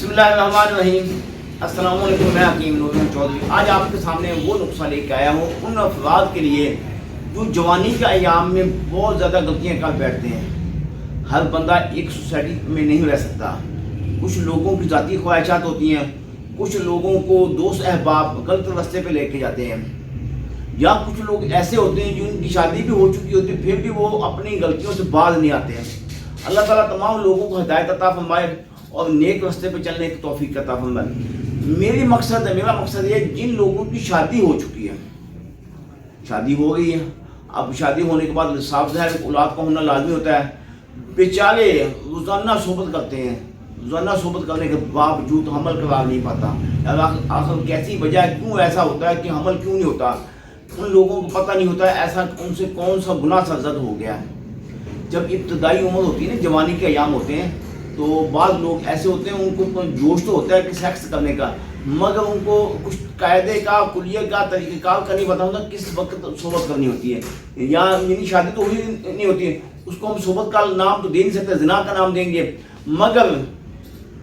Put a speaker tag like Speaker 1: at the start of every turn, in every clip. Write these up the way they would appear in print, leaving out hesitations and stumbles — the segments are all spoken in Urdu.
Speaker 1: بسم اللہ الرحمن الرحیم۔ السلام علیکم، میں حکیم نور چودھری آج آپ کے سامنے وہ نقصہ لے کے آیا ہوں ان افراد کے لیے جو جوانی کے ایام میں بہت زیادہ غلطیاں کر بیٹھتے ہیں۔ ہر بندہ ایک سوسائٹی میں نہیں رہ سکتا، کچھ لوگوں کی ذاتی خواہشات ہوتی ہیں، کچھ لوگوں کو دوست احباب غلط راستے پہ لے کے جاتے ہیں، یا کچھ لوگ ایسے ہوتے ہیں جن کی شادی بھی ہو چکی ہوتی ہے پھر بھی وہ اپنی غلطیوں سے باز نہیں آتے ہیں۔ اللہ تعالیٰ تمام لوگوں کو ہدایت عطا فرمائے اور نیک راستے پہ چلنے کی توفیق عطا فرمائے۔ میرا مقصد یہ جن لوگوں کی شادی ہو چکی ہے، شادی ہو گئی ہے، اب شادی ہونے کے بعد صاف ظاہر اولاد کا ہونا لازمی ہوتا ہے، بیچارے روزانہ صحبت کرتے ہیں، روزانہ صحبت کرنے کے باوجود حمل کرا نہیں پاتا۔ آخر کیسی وجہ ہے، کیوں ایسا ہوتا ہے کہ حمل کیوں نہیں ہوتا؟ ان لوگوں کو پتہ نہیں ہوتا ہے ایسا ان سے کون سا گناہ سرزد ہو گیا ہے۔ جب ابتدائی عمر ہوتی ہے نا، جوانی کے ایام ہوتے ہیں، تو بعض لوگ ایسے ہوتے ہیں ان کو جوش تو ہوتا ہے کہ سیکس کرنے کا، مگر ان کو کچھ قاعدے کا کلیہ کا طریقہ کار کا نہیں پتا ہوتا کس وقت صحبت کرنی ہوتی ہے، یا یعنی شادی تو ہوئی نہیں ہوتی ہے، اس کو ہم صحبت کا نام تو دے نہیں سکتے، زنا کا نام دیں گے، مگر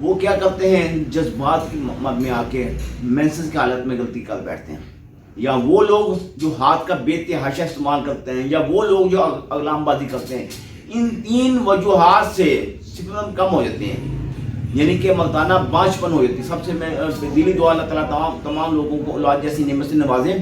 Speaker 1: وہ کیا کرتے ہیں جذبات کی مد میں آ کے مینسز کی حالت میں غلطی کر بیٹھتے ہیں، یا وہ لوگ جو ہاتھ کا بے تحاشا استعمال کرتے ہیں، یا وہ لوگ جو اقلام بازی کرتے ہیں۔ ان تین وجوہات سے سپرم کم ہو جاتے ہیں، یعنی کہ مردانہ بانجھپن ہو جاتی ہے۔ سب سے میں دلی دعا اللہ تعالیٰ تمام لوگوں کو اولاد جیسی نعمت سے نوازیں،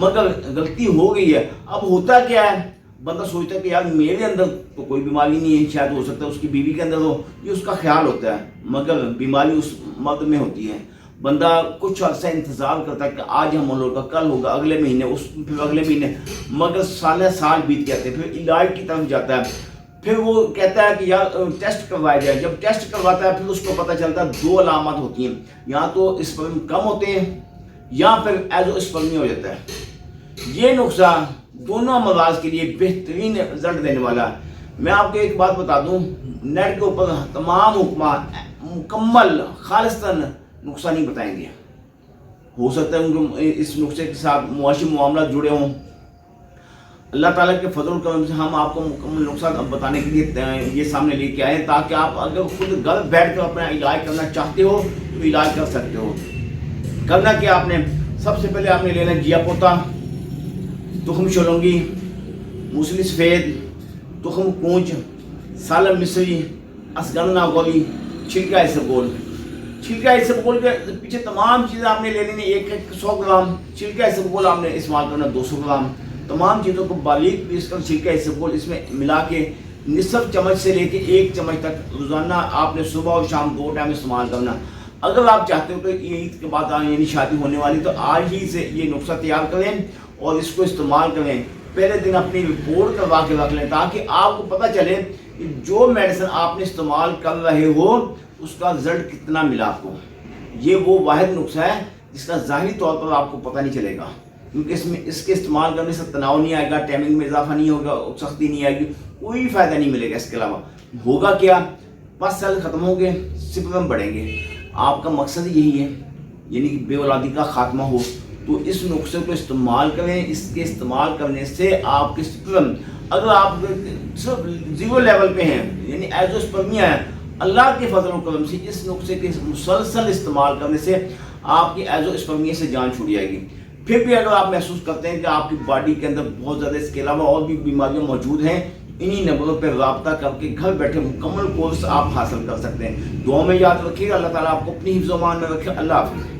Speaker 1: مگر غلطی ہو گئی ہے۔ اب ہوتا کیا ہے، بندہ سوچتا ہے کہ یار میرے اندر تو کوئی بیماری نہیں ہے، شاید ہو سکتا ہے اس کی بیوی کے اندر ہو، یہ اس کا خیال ہوتا ہے، مگر بیماری اس مرد میں ہوتی ہے۔ بندہ کچھ عرصہ انتظار کرتا ہے کہ آج حمل ہوگا، کل ہوگا، اگلے مہینے، پھر اگلے مہینے، مگر سال بیت جاتے ہیں، پھر علاج کی طرف جاتا ہے، پھر وہ کہتا ہے کہ یار ٹیسٹ کروایا جائے۔ جب ٹیسٹ کرواتا ہے پھر اس کو پتہ چلتا ہے دو علامات ہوتی ہیں، یا تو اسپرم کم ہوتے ہیں یا پھر ایزو اسپرمی ہو جاتا ہے۔ یہ نقصہ دونوں امراض کے لیے بہترین رزلٹ دینے والا ہے۔ میں آپ کو ایک بات بتا دوں، نیٹ کے اوپر تمام حکمات مکمل خالصتاً نقصہ نہیں بتائیں گے، ہو سکتا ہے ان کے اس نقصے کے ساتھ معاشی معاملات جڑے ہوں۔ اللہ تعالیٰ کے فضل و کرم سے ہم آپ کو مکمل نقصات بتانے کے لیے یہ سامنے لے کے آئے، تاکہ آپ اگر خود گھر بیٹھ کر اپنا علاج کرنا چاہتے ہو تو علاج کر سکتے ہو۔ کرنا کیا آپ نے، سب سے پہلے آپ نے لینا جیا پوتا، تخم شولنگی، موسلی سفید، تخم کونچ، سالم مصری، اسگن ناگولی، چھلکا اسبگول۔ چھلکا اسبگول کے پیچھے تمام چیزیں آپ نے لے لینی، 100 گرام چھلکا اسبگول آپ نے استعمال کرنا، 200 گرام۔ تمام چیزوں کو باریک پیس کر چھلکا اسبگول اس میں ملا کے نصف چمچ سے لے کے 1 چمچ تک روزانہ آپ نے صبح اور شام 2 ٹائم استعمال کرنا۔ اگر آپ چاہتے ہو کہ عید کے بعد یعنی شادی ہونے والی تو آج ہی سے یہ نسخہ تیار کریں اور اس کو استعمال کریں۔ پہلے دن اپنی رپورٹ کروا کے رکھ لیں تاکہ آپ کو پتہ چلے کہ جو میڈیسن آپ نے استعمال کر رہے ہو اس کا رزلٹ کتنا ملا آپ کو۔ یہ وہ واحد نسخہ ہے جس کا ظاہری طور پر آپ کو پتہ نہیں چلے گا، کیونکہ اس کے استعمال کرنے سے تناؤ نہیں آئے گا، ٹائمنگ میں اضافہ نہیں ہوگا، سختی نہیں آئے گی، کوئی فائدہ نہیں ملے گا۔ اس کے علاوہ ہوگا کیا، پس سیل ختم ہوں گے، سپرم بڑھیں گے۔ آپ کا مقصد یہی ہے، یعنی کہ بے اولادی کا خاتمہ ہو، تو اس نسخے کو استعمال کریں۔ اس کے استعمال کرنے سے آپ کے سپرم، اگر آپ صرف 0 لیول پہ ہیں یعنی ایزو اسپرمیا ہے، اللہ کے فضل و کرم سے اس نسخے کے مسلسل استعمال کرنے سے آپ کی ایزو اسپرمیا سے جان چھوٹ جائے گی۔ پھر بھی اگر آپ محسوس کرتے ہیں کہ آپ کی باڈی کے اندر بہت زیادہ اس کے علاوہ اور بھی بیماریاں موجود ہیں، انہی نمبروں پہ رابطہ کر کے گھر بیٹھے مکمل کورس آپ حاصل کر سکتے ہیں۔ دعاؤں میں یاد رکھیے، اللہ تعالیٰ آپ کو اپنی حفظ و امان میں رکھے۔ اللہ حافظ۔